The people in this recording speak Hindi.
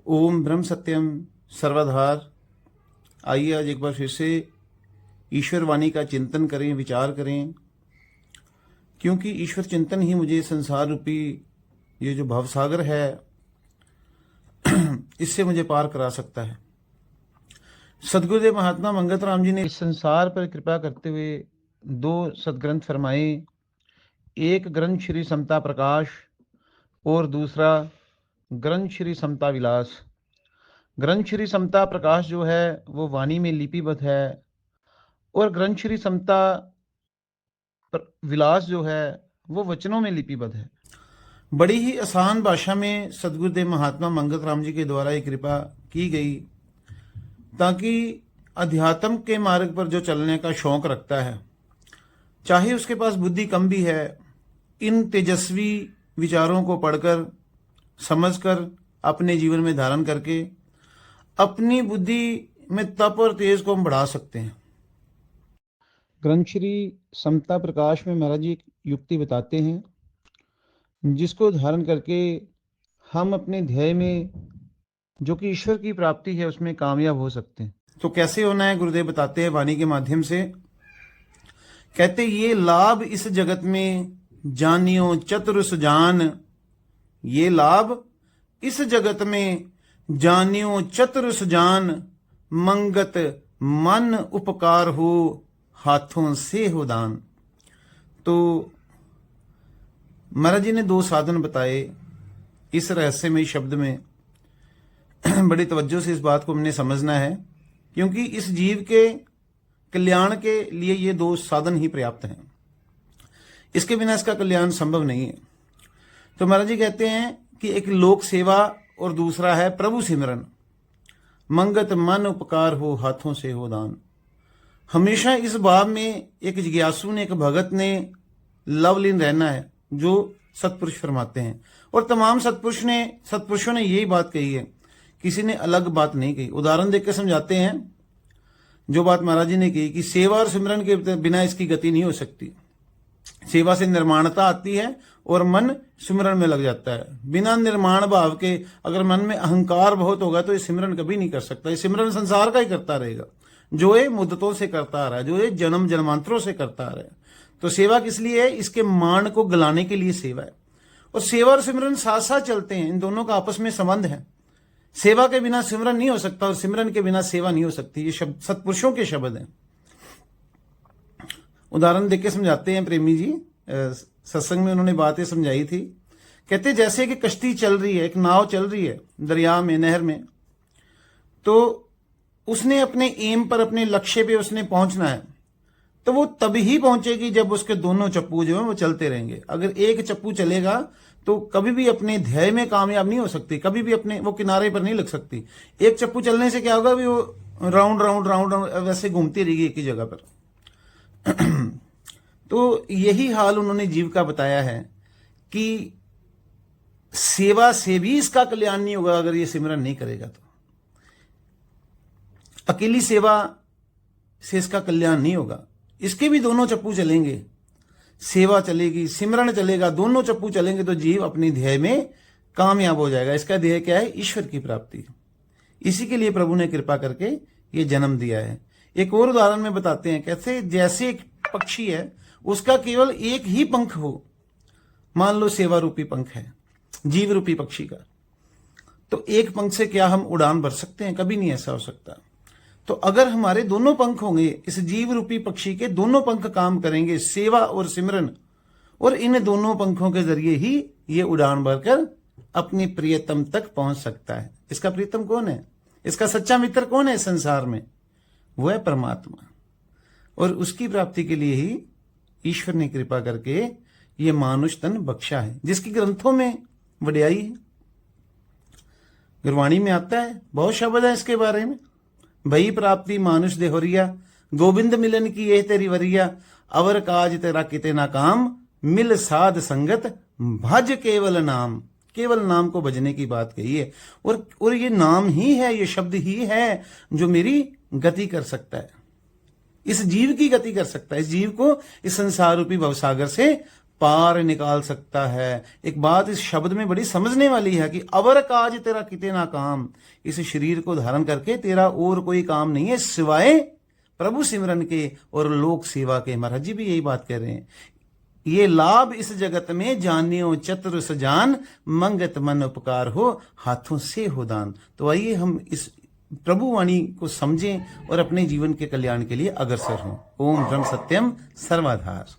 ओम ब्रह्म सत्यम सर्वधार। आइए आज एक बार फिर से ईश्वर वाणी का चिंतन करें, विचार करें, क्योंकि ईश्वर चिंतन ही मुझे संसार रूपी ये जो भवसागर है इससे मुझे पार करा सकता है। सदगुरुदेव महात्मा मंगत राम जी ने इस संसार पर कृपा करते हुए दो सदग्रंथ फरमाए। एक ग्रंथ श्री समता प्रकाश और दूसरा ग्रंथ श्री समता विलास। ग्रंथ श्री समता प्रकाश जो है वो वाणी में लिपिबद्ध है और ग्रंथ श्री समता विलास जो है वो वचनों में लिपिबद्ध है। बड़ी ही आसान भाषा में सदगुरुदेव महात्मा मंगत राम जी के द्वारा ये कृपा की गई ताकि अध्यात्म के मार्ग पर जो चलने का शौक रखता है, चाहे उसके पास बुद्धि कम भी है, इन तेजस्वी विचारों को पढ़कर समझकर अपने जीवन में धारण करके अपनी बुद्धि में तप और तेज को हम बढ़ा सकते हैं। ग्रंथ श्री समता प्रकाश में महाराज जी एक युक्ति बताते हैं जिसको धारण करके हम अपने ध्येय में जो कि ईश्वर की प्राप्ति है उसमें कामयाब हो सकते हैं। तो कैसे होना है गुरुदेव बताते हैं वाणी के माध्यम से। कहते ये लाभ इस जगत में जानियो चतुर जान, ये लाभ इस जगत में जानियो चतुर जान, मंगत मन उपकार हो हाथों से हो दान। तो महाराज जी ने दो साधन बताए इस रहस्यमय शब्द में। बड़ी तवज्जो से इस बात को हमने समझना है, क्योंकि इस जीव के कल्याण के लिए ये दो साधन ही पर्याप्त हैं, इसके बिना इसका कल्याण संभव नहीं है। तो महाराज जी कहते हैं कि एक लोक सेवा और दूसरा है प्रभु सिमरन। मंगत मन उपकार हो हाथों से हो दान। हमेशा इस भाव में एक जिज्ञासु ने, एक भगत ने लवलीन रहना है, जो सतपुरुष फरमाते हैं। और तमाम सतपुरुषों ने यही बात कही है, किसी ने अलग बात नहीं कही। उदाहरण देकर समझाते हैं जो बात महाराज जी ने कही कि सेवा और सिमरन के बिना इसकी गति नहीं हो सकती। सेवा से निर्माणता आती है और मन सिमरन में लग जाता है। बिना निर्माण भाव के अगर मन में अहंकार बहुत होगा तो ये सिमरन कभी नहीं कर सकता। ये सिमरन संसार का ही करता रहेगा, जो ये मुद्दतों से करता आ रहा है, जो ये जन्म जन्मांतरों से करता आ रहा है। तो सेवा किस लिए है? इसके मान को गलाने के लिए सेवा है। और सेवा और सिमरन साथ साथ चलते हैं, इन दोनों का आपस में संबंध है। सेवा के बिना सिमरन नहीं हो सकता और सिमरन के बिना सेवा नहीं हो सकती। ये शब्द सत्पुरुषों के शब्द हैं। उदाहरण देके समझाते हैं प्रेमी जी। सत्संग में उन्होंने बातें समझाई थी। कहते जैसे कि कश्ती चल रही है, एक नाव चल रही है दरिया में, नहर में, तो उसने अपने एम पर, अपने लक्ष्य पे उसने पहुंचना है, तो वो तभी ही पहुंचेगी जब उसके दोनों चप्पू जो है वो चलते रहेंगे। अगर एक चप्पू चलेगा तो कभी भी अपने ध्येय में कामयाब नहीं हो सकती, कभी भी अपने वो किनारे पर नहीं लग सकती। एक चप्पू चलने से क्या होगा, भी वो राउंड राउंड राउंड राउंड वैसे घूमती रहेगी एक ही जगह पर। तो यही हाल उन्होंने जीव का बताया है कि सेवा से भी इसका कल्याण नहीं होगा अगर ये सिमरन नहीं करेगा। तो अकेली सेवा से इसका कल्याण नहीं होगा, इसके भी दोनों चप्पू चलेंगे। सेवा चलेगी, सिमरन चलेगा, दोनों चप्पू चलेंगे तो जीव अपने ध्येय में कामयाब हो जाएगा। इसका ध्येय क्या है? ईश्वर की प्राप्ति। इसी के लिए प्रभु ने कृपा करके ये जन्म दिया है। एक और उदाहरण में बताते हैं, कैसे जैसे एक पक्षी है, उसका केवल एक ही पंख हो, मान लो सेवा रूपी पंख है जीव रूपी पक्षी का, तो एक पंख से क्या हम उड़ान भर सकते हैं? कभी नहीं ऐसा हो सकता। तो अगर हमारे दोनों पंख होंगे, इस जीव रूपी पक्षी के दोनों पंख काम करेंगे, सेवा और सिमरन, और इन दोनों पंखों के जरिए ही ये उड़ान भरकर अपनी प्रियतम तक पहुंच सकता है। इसका प्रियतम कौन है? इसका सच्चा मित्र कौन है संसार में? वो है परमात्मा। और उसकी प्राप्ति के लिए ही ईश्वर ने कृपा करके ये मानुष तन बख्शा है, जिसकी ग्रंथों में वड्याई है। गुरवाणी में आता है, बहुत शब्द है इसके बारे में। भई प्राप्ति मानुष देहोरिया, गोविंद मिलन की ये तेरी वरिया, अवर काज तेरा किते ना काम, मिल साध संगत भज केवल नाम। केवल नाम को भजने की बात कही है। और ये नाम ही है, ये शब्द ही है जो मेरी गति कर सकता है, इस जीव की गति कर सकता है, इस जीव को इस संसार रूपी भवसागर से पार निकाल सकता है। एक बात इस शब्द में बड़ी समझने वाली है कि अवर काज तेरा किते ना काम, इस शरीर को धारण करके तेरा और कोई काम नहीं है सिवाय प्रभु सिमरन के और लोक सेवा के। महाराज जी भी यही बात कह रहे हैं, ये लाभ इस जगत में जानियो चतुर सजान, मंगत मन उपकार हो हाथों से हो दान। तो आइए हम इस प्रभु वाणी को समझें और अपने जीवन के कल्याण के लिए अग्रसर हों। ओम ब्रह्म सत्यम सर्वाधार।